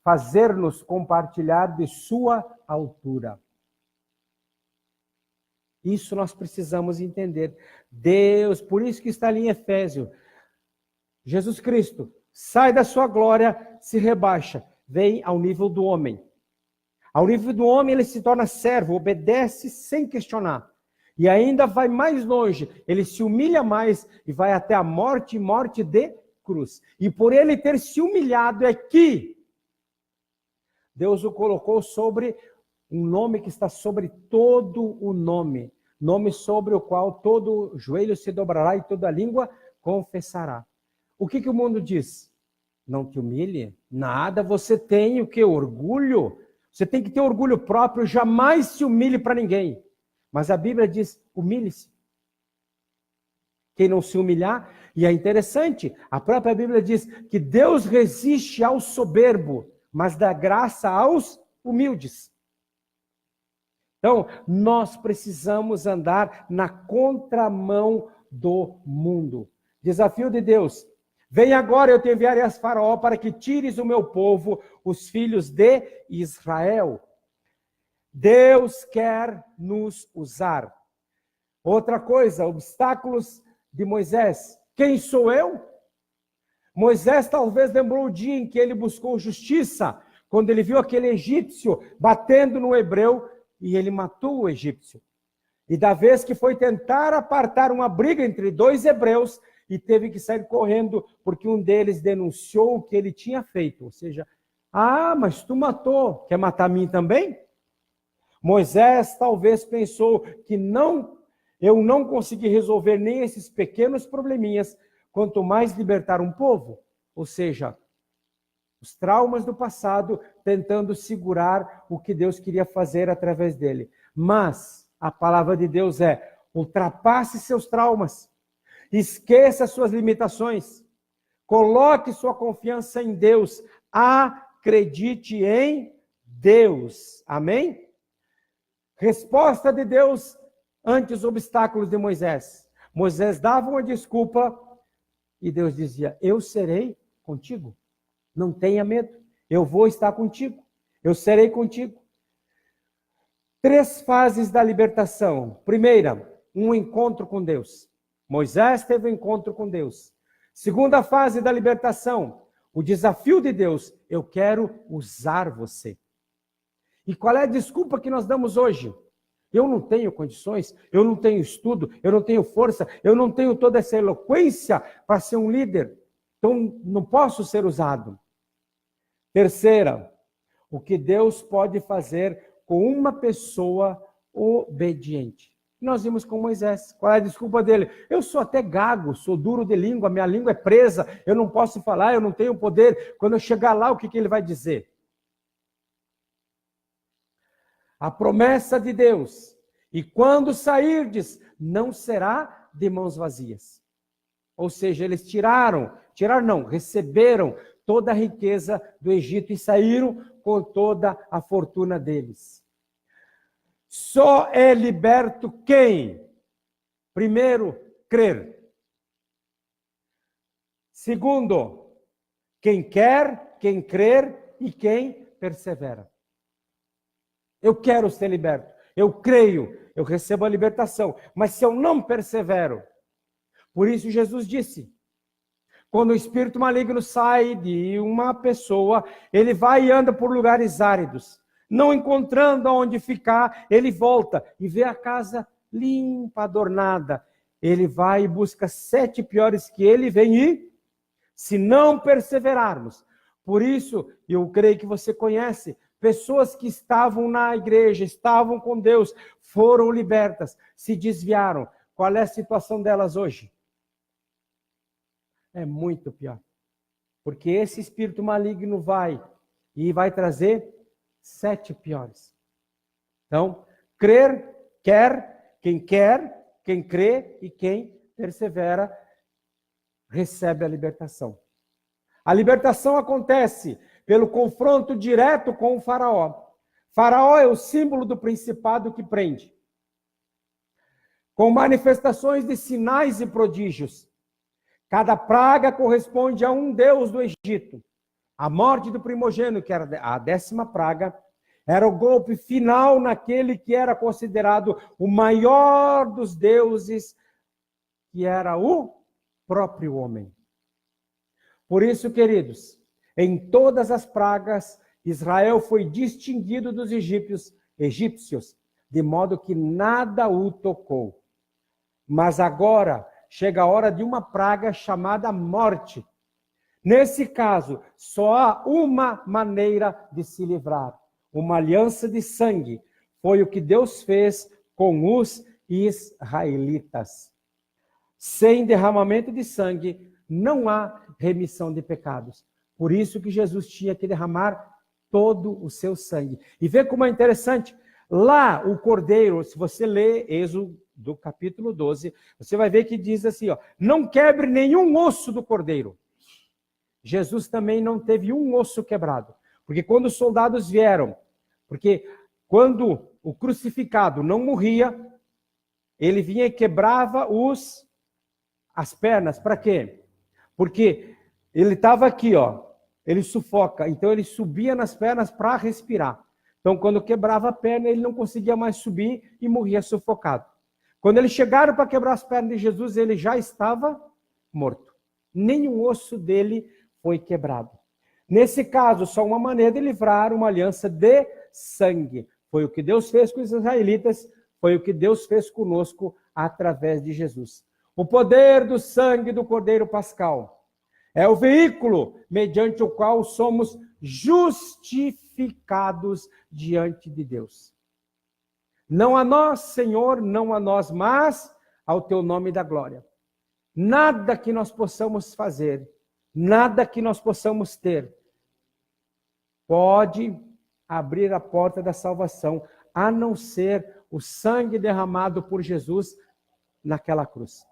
fazer-nos compartilhar de sua altura. Isso nós precisamos entender. Deus, por isso que está ali em Efésios, Jesus Cristo sai da sua glória, se rebaixa, vem ao nível do homem. Ao nível do homem ele se torna servo, obedece sem questionar. E ainda vai mais longe, ele se humilha mais e vai até a morte, morte de cruz. E por ele ter se humilhado é que Deus o colocou sobre um nome que está sobre todo o nome. Nome sobre o qual todo joelho se dobrará e toda língua confessará. O que o mundo diz? Não te humilhe? Nada, você tem o que? Orgulho? Você tem que ter orgulho próprio, jamais se humilhe para ninguém. Mas a Bíblia diz, humilhe-se. Quem não se humilhar, e é interessante, a própria Bíblia diz que Deus resiste ao soberbo, mas dá graça aos humildes. Então, nós precisamos andar na contramão do mundo. Desafio de Deus. Vem agora, eu te enviarei a Faraó para que tires o meu povo, os filhos de Israel. Deus quer nos usar. Outra coisa, obstáculos de Moisés: quem sou eu? Moisés talvez lembrou o dia em que ele buscou justiça, quando ele viu aquele egípcio batendo no hebreu e ele matou o egípcio. E da vez que foi tentar apartar uma briga entre dois hebreus e teve que sair correndo porque um deles denunciou o que ele tinha feito. Ou seja, mas tu matou, quer matar a mim também? Moisés talvez pensou que eu não consegui resolver nem esses pequenos probleminhas, quanto mais libertar um povo. Ou seja, os traumas do passado tentando segurar o que Deus queria fazer através dele. Mas a palavra de Deus é: ultrapasse seus traumas, esqueça suas limitações, coloque sua confiança em Deus, acredite em Deus. Amém? Resposta de Deus ante os obstáculos de Moisés. Moisés dava uma desculpa e Deus dizia: eu serei contigo. Não tenha medo, eu vou estar contigo, eu serei contigo. 3 fases da libertação. Primeira, um encontro com Deus. Moisés teve um encontro com Deus. Segunda fase da libertação, o desafio de Deus: eu quero usar você. E qual é a desculpa que nós damos hoje? Eu não tenho condições, eu não tenho estudo, eu não tenho força, eu não tenho toda essa eloquência para ser um líder. Então não posso ser usado. Terceira, o que Deus pode fazer com uma pessoa obediente. Nós vimos com Moisés. Qual é a desculpa dele? Eu sou até gago, sou duro de língua, minha língua é presa, eu não posso falar, eu não tenho poder. Quando eu chegar lá, o que ele vai dizer? A promessa de Deus: e quando sairdes, não será de mãos vazias. Ou seja, eles receberam toda a riqueza do Egito e saíram com toda a fortuna deles. Só é liberto quem? Primeiro, crer. Segundo, quem quer, quem crer e quem persevera. Eu quero ser liberto, eu creio, eu recebo a libertação, mas se eu não persevero, por isso Jesus disse: quando o espírito maligno sai de uma pessoa, ele vai e anda por lugares áridos, não encontrando aonde ficar, ele volta e vê a casa limpa, adornada. Ele vai e busca 7 piores que ele, vem e, se não perseverarmos. Por isso, eu creio que você conhece pessoas que estavam na igreja, estavam com Deus, foram libertas, se desviaram. Qual é a situação delas hoje? É muito pior. Porque esse espírito maligno vai trazer 7 piores. Então, quem crê e quem persevera, recebe a libertação. A libertação acontece pelo confronto direto com o faraó. Faraó é o símbolo do principado que prende. Com manifestações de sinais e prodígios. Cada praga corresponde a um deus do Egito. A morte do primogênito, que era a 10ª praga, era o golpe final naquele que era considerado o maior dos deuses, que era o próprio homem. Por isso, queridos, em todas as pragas, Israel foi distinguido dos egípcios, de modo que nada o tocou. Mas agora chega a hora de uma praga chamada morte. Nesse caso, só há uma maneira de se livrar: uma aliança de sangue. Foi o que Deus fez com os israelitas. Sem derramamento de sangue, não há remissão de pecados. Por isso que Jesus tinha que derramar todo o seu sangue. E vê como é interessante. Lá, o cordeiro, se você ler Êxodo do capítulo 12, você vai ver que diz assim, não quebre nenhum osso do cordeiro. Jesus também não teve um osso quebrado. Porque quando os soldados vieram, porque quando o crucificado não morria, ele vinha e quebrava as pernas. Para quê? Porque ele estava aqui, ele sufoca, então ele subia nas pernas para respirar. Então, quando quebrava a perna, ele não conseguia mais subir e morria sufocado. Quando eles chegaram para quebrar as pernas de Jesus, ele já estava morto. Nenhum osso dele foi quebrado. Nesse caso, só uma maneira de livrar uma aliança de sangue. Foi o que Deus fez com os israelitas, foi o que Deus fez conosco através de Jesus. O poder do sangue do Cordeiro Pascal é o veículo mediante o qual somos justificados diante de Deus. Não a nós, Senhor, não a nós, mas ao teu nome da glória. Nada que nós possamos fazer, nada que nós possamos ter, pode abrir a porta da salvação, a não ser o sangue derramado por Jesus naquela cruz.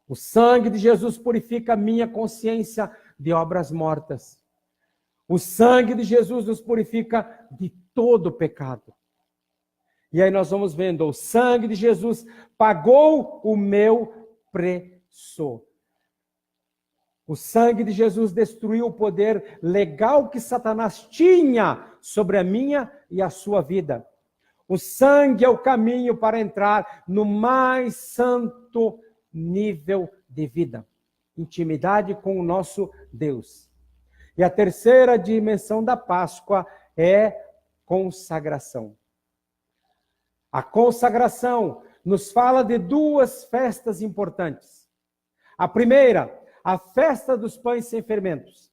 O sangue de Jesus purifica a minha consciência de obras mortas. O sangue de Jesus nos purifica de todo pecado. E aí nós vamos vendo, o sangue de Jesus pagou o meu preço. O sangue de Jesus destruiu o poder legal que Satanás tinha sobre a minha e a sua vida. O sangue é o caminho para entrar no mais santo nível de vida. Intimidade com o nosso Deus. E a terceira dimensão da Páscoa é consagração. A consagração nos fala de duas festas importantes. A primeira, a festa dos pães sem fermentos.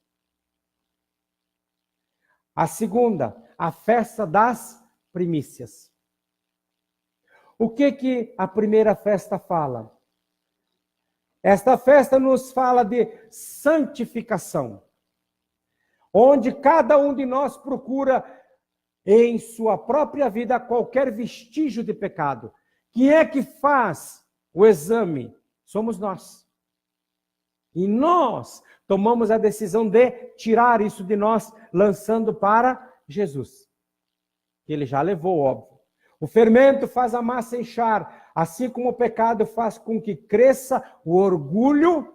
A segunda, a festa das primícias. O que a primeira festa fala? Esta festa nos fala de santificação, onde cada um de nós procura em sua própria vida qualquer vestígio de pecado. Quem é que faz o exame? Somos nós. E nós tomamos a decisão de tirar isso de nós, lançando para Jesus. Ele já levou, óbvio. O fermento faz a massa inchar, assim como o pecado faz com que cresça o orgulho,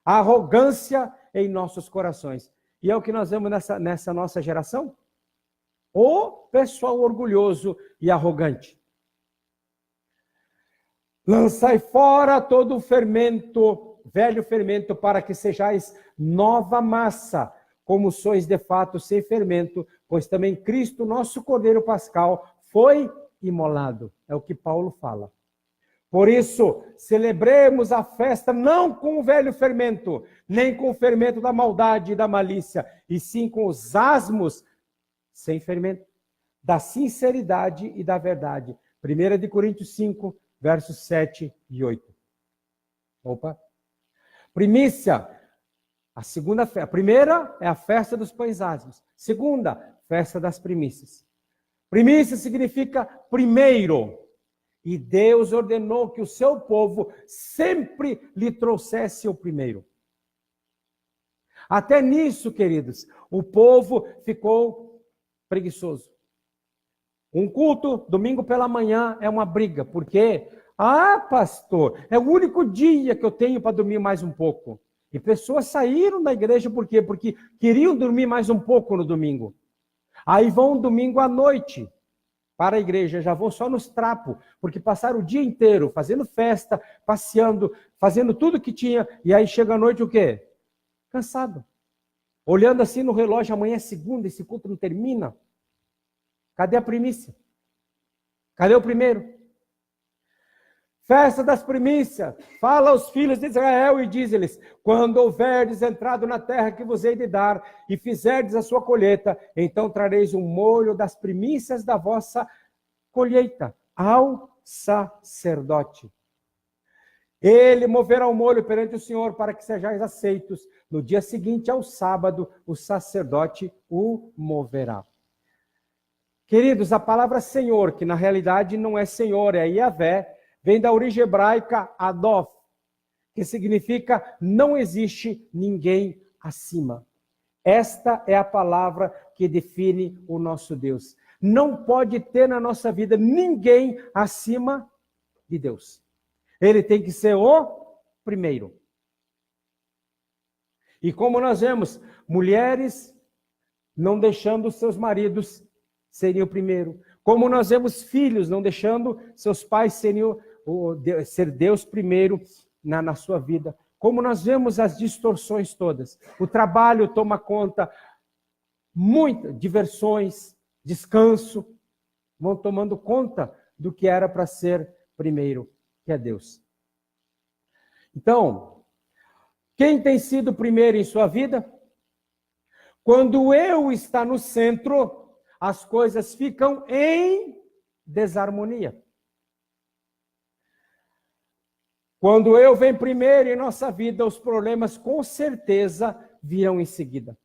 a arrogância em nossos corações. E é o que nós vemos nessa nossa geração? O pessoal orgulhoso e arrogante. Lançai fora todo o fermento, velho fermento, para que sejais nova massa, como sois de fato sem fermento, pois também Cristo, nosso Cordeiro Pascal, foi imolado. É o que Paulo fala. Por isso, celebremos a festa não com o velho fermento, nem com o fermento da maldade e da malícia, e sim com os asmos sem fermento, da sinceridade e da verdade. 1 Coríntios 5, versos 7 e 8. Opa! Primícia. A primeira é a festa dos pães asmos. Segunda, festa das primícias. Primícia significa primeiro. E Deus ordenou que o seu povo sempre lhe trouxesse o primeiro. Até nisso, queridos, o povo ficou preguiçoso. Um culto, domingo pela manhã, é uma briga. Por quê? Ah, pastor, é o único dia que eu tenho para dormir mais um pouco. E pessoas saíram da igreja, por quê? Porque queriam dormir mais um pouco no domingo. Aí vão domingo à noite para a igreja, já vão só nos trapos, porque passaram o dia inteiro fazendo festa, passeando, fazendo tudo que tinha, e aí chega à noite o quê? Cansado. Olhando assim no relógio, amanhã é segunda, esse culto não termina. Cadê a primícia? Cadê o primeiro? Festa das primícias. Fala aos filhos de Israel e diz-lhes: quando houverdes entrado na terra que vos hei de dar, e fizerdes a sua colheita, então trareis um molho das primícias da vossa colheita ao sacerdote. Ele moverá o molho perante o Senhor para que sejais aceitos. No dia seguinte, ao sábado, o sacerdote o moverá. Queridos, a palavra Senhor, que na realidade não é Senhor, é Yahvé, vem da origem hebraica Adof, que significa não existe ninguém acima. Esta é a palavra que define o nosso Deus. Não pode ter na nossa vida ninguém acima de Deus. Ele tem que ser o primeiro. E como nós vemos, mulheres não deixando os seus maridos serem o primeiro. Como nós vemos filhos não deixando seus pais ser Deus primeiro na sua vida. Como nós vemos as distorções todas. O trabalho toma conta, muitas diversões, descanso, vão tomando conta do que era para ser primeiro, que é Deus. Então, quem tem sido primeiro em sua vida? Quando o eu está no centro, as coisas ficam em desarmonia. Quando eu vem primeiro em nossa vida, os problemas com certeza virão em seguida.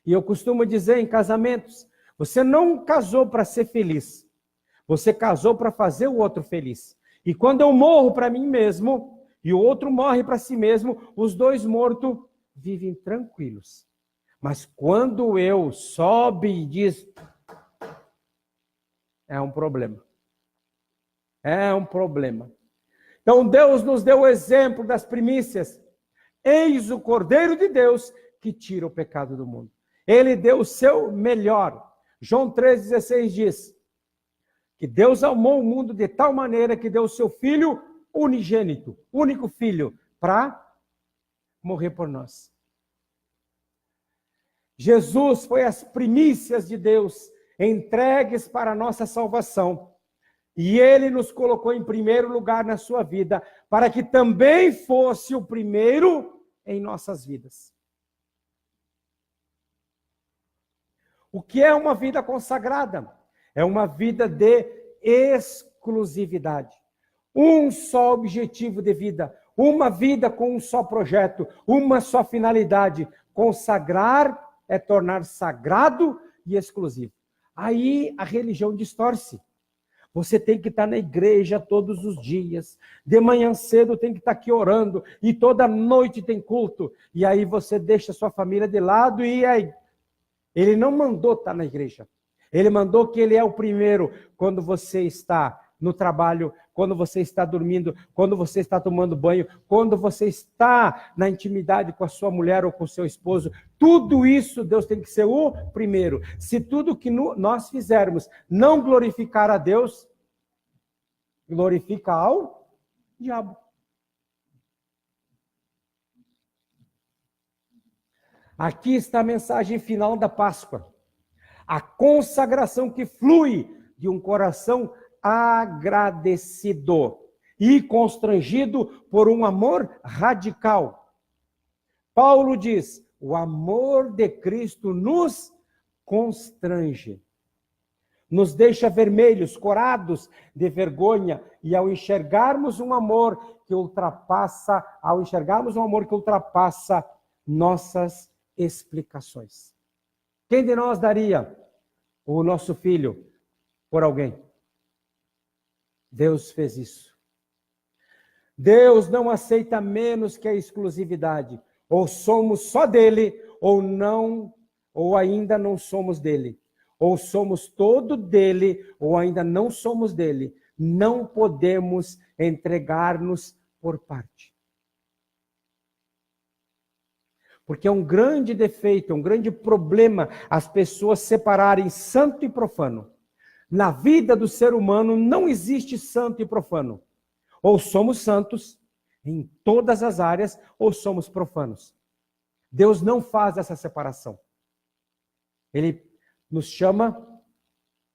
E eu costumo dizer em casamentos, você não casou para ser feliz, você casou para fazer o outro feliz. E quando eu morro para mim mesmo, e o outro morre para si mesmo, os dois mortos vivem tranquilos. Mas quando eu sobe e diz, é um problema. É um problema. Então Deus nos deu o exemplo das primícias. Eis o Cordeiro de Deus que tira o pecado do mundo. Ele deu o seu melhor. João 3,16 diz que Deus amou o mundo de tal maneira que deu o seu Filho unigênito, único Filho, para morrer por nós. Jesus foi as primícias de Deus, entregues para a nossa salvação. E Ele nos colocou em primeiro lugar na sua vida, para que também fosse o primeiro em nossas vidas. O que é uma vida consagrada? É uma vida de exclusividade. Um só objetivo de vida, uma vida com um só projeto, uma só finalidade. Consagrar é tornar sagrado e exclusivo. Aí a religião distorce. Você tem que estar na igreja todos os dias. De manhã cedo tem que estar aqui orando. E toda noite tem culto. E aí você deixa sua família de lado e aí... Ele não mandou estar na igreja. Ele mandou que ele é o primeiro quando você está no trabalho, quando você está dormindo, quando você está tomando banho, quando você está na intimidade com a sua mulher ou com o seu esposo. Tudo isso Deus tem que ser o primeiro. Se tudo que nós fizermos não glorificar a Deus, glorifica ao diabo. Aqui está a mensagem final da Páscoa. A consagração que flui de um coração agradecido e constrangido por um amor radical. Paulo diz, o amor de Cristo nos constrange. Nos deixa vermelhos, corados de vergonha, e ao enxergarmos um amor que ultrapassa nossas explicações. Quem de nós daria o nosso filho por alguém? Deus fez isso. Deus não aceita menos que a exclusividade. Ou somos só dele, ou ainda não somos dele. Ou somos todo dele, ou ainda não somos dele. Não podemos entregar-nos por parte. Porque é um grande defeito, é um grande problema as pessoas separarem santo e profano. Na vida do ser humano não existe santo e profano. Ou somos santos em todas as áreas, ou somos profanos. Deus não faz essa separação. Ele nos chama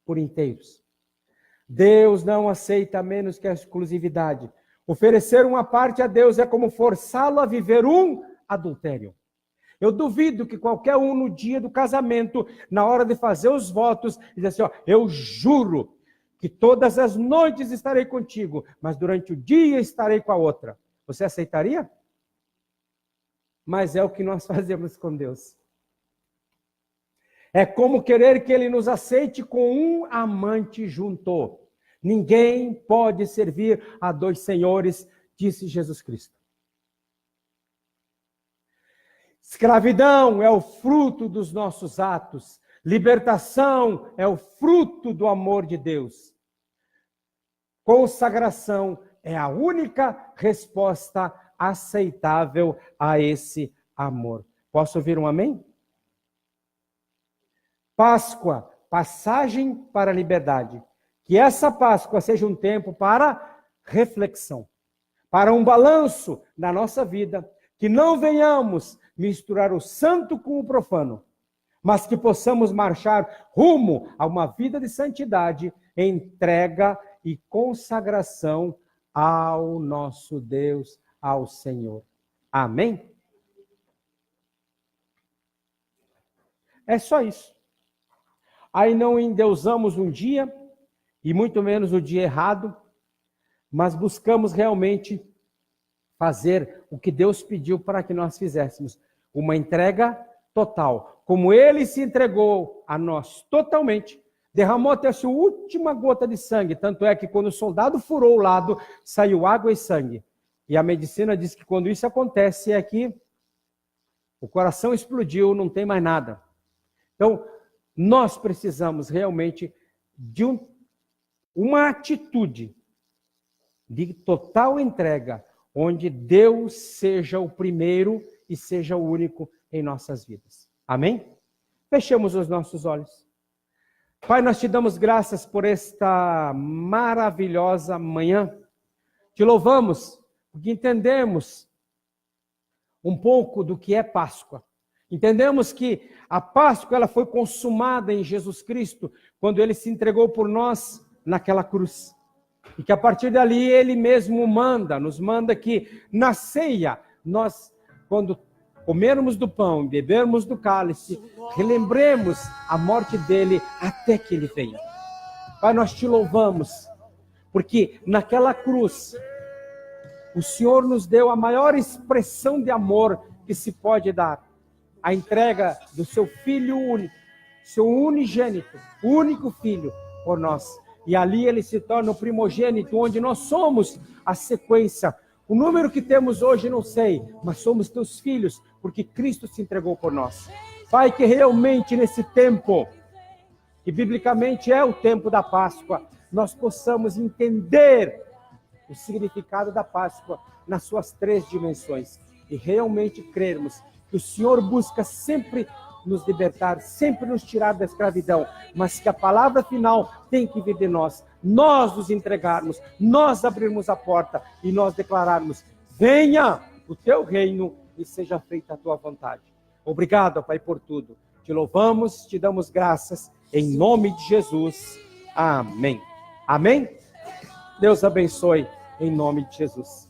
por inteiros. Deus não aceita menos que a exclusividade. Oferecer uma parte a Deus é como forçá-lo a viver um adultério. Eu duvido que qualquer um no dia do casamento, na hora de fazer os votos, diz assim, ó, eu juro que todas as noites estarei contigo, mas durante o dia estarei com a outra. Você aceitaria? Mas é o que nós fazemos com Deus. É como querer que Ele nos aceite com um amante junto. Ninguém pode servir a dois senhores, disse Jesus Cristo. Escravidão é o fruto dos nossos atos. Libertação é o fruto do amor de Deus. Consagração é a única resposta aceitável a esse amor. Posso ouvir um amém? Páscoa passagem para a liberdade. Que essa Páscoa seja um tempo para reflexão, para um balanço na nossa vida, que não venhamos misturar o santo com o profano, mas que possamos marchar rumo a uma vida de santidade, entrega e consagração ao nosso Deus, ao Senhor. Amém? É só isso. Aí não endeusamos um dia, e muito menos o dia errado, mas buscamos realmente fazer o que Deus pediu para que nós fizéssemos. Uma entrega total. Como Ele se entregou a nós totalmente, derramou até a sua última gota de sangue. Tanto é que quando o soldado furou o lado, saiu água e sangue. E a medicina diz que quando isso acontece é que o coração explodiu, não tem mais nada. Então, nós precisamos realmente de uma atitude de total entrega, onde Deus seja o primeiro e seja o único em nossas vidas. Amém? Fechemos os nossos olhos. Pai, nós te damos graças por esta maravilhosa manhã. Te louvamos porque entendemos um pouco do que é Páscoa. Entendemos que a Páscoa ela foi consumada em Jesus Cristo, quando Ele se entregou por nós naquela cruz. E que a partir dali Ele mesmo nos manda que na ceia, nós, quando comermos do pão e bebermos do cálice, relembremos a morte dele até que ele venha. Pai, nós te louvamos, porque naquela cruz, o Senhor nos deu a maior expressão de amor que se pode dar. A entrega do seu Filho único, seu unigênito, único Filho por nós. E ali ele se torna o primogênito, onde nós somos a sequência. O número que temos hoje não sei, mas somos teus filhos, porque Cristo se entregou por nós. Pai, que realmente nesse tempo, que biblicamente é o tempo da Páscoa, nós possamos entender o significado da Páscoa nas suas 3 dimensões. E realmente crermos que o Senhor busca sempre nos libertar, sempre nos tirar da escravidão, mas que a palavra final tem que vir de nós. Nós nos entregarmos, nós abrirmos a porta e nós declararmos: venha o teu reino e seja feita a tua vontade. Obrigado, Pai, por tudo. Te louvamos, te damos graças, em nome de Jesus. Amém. Amém? Deus abençoe, em nome de Jesus.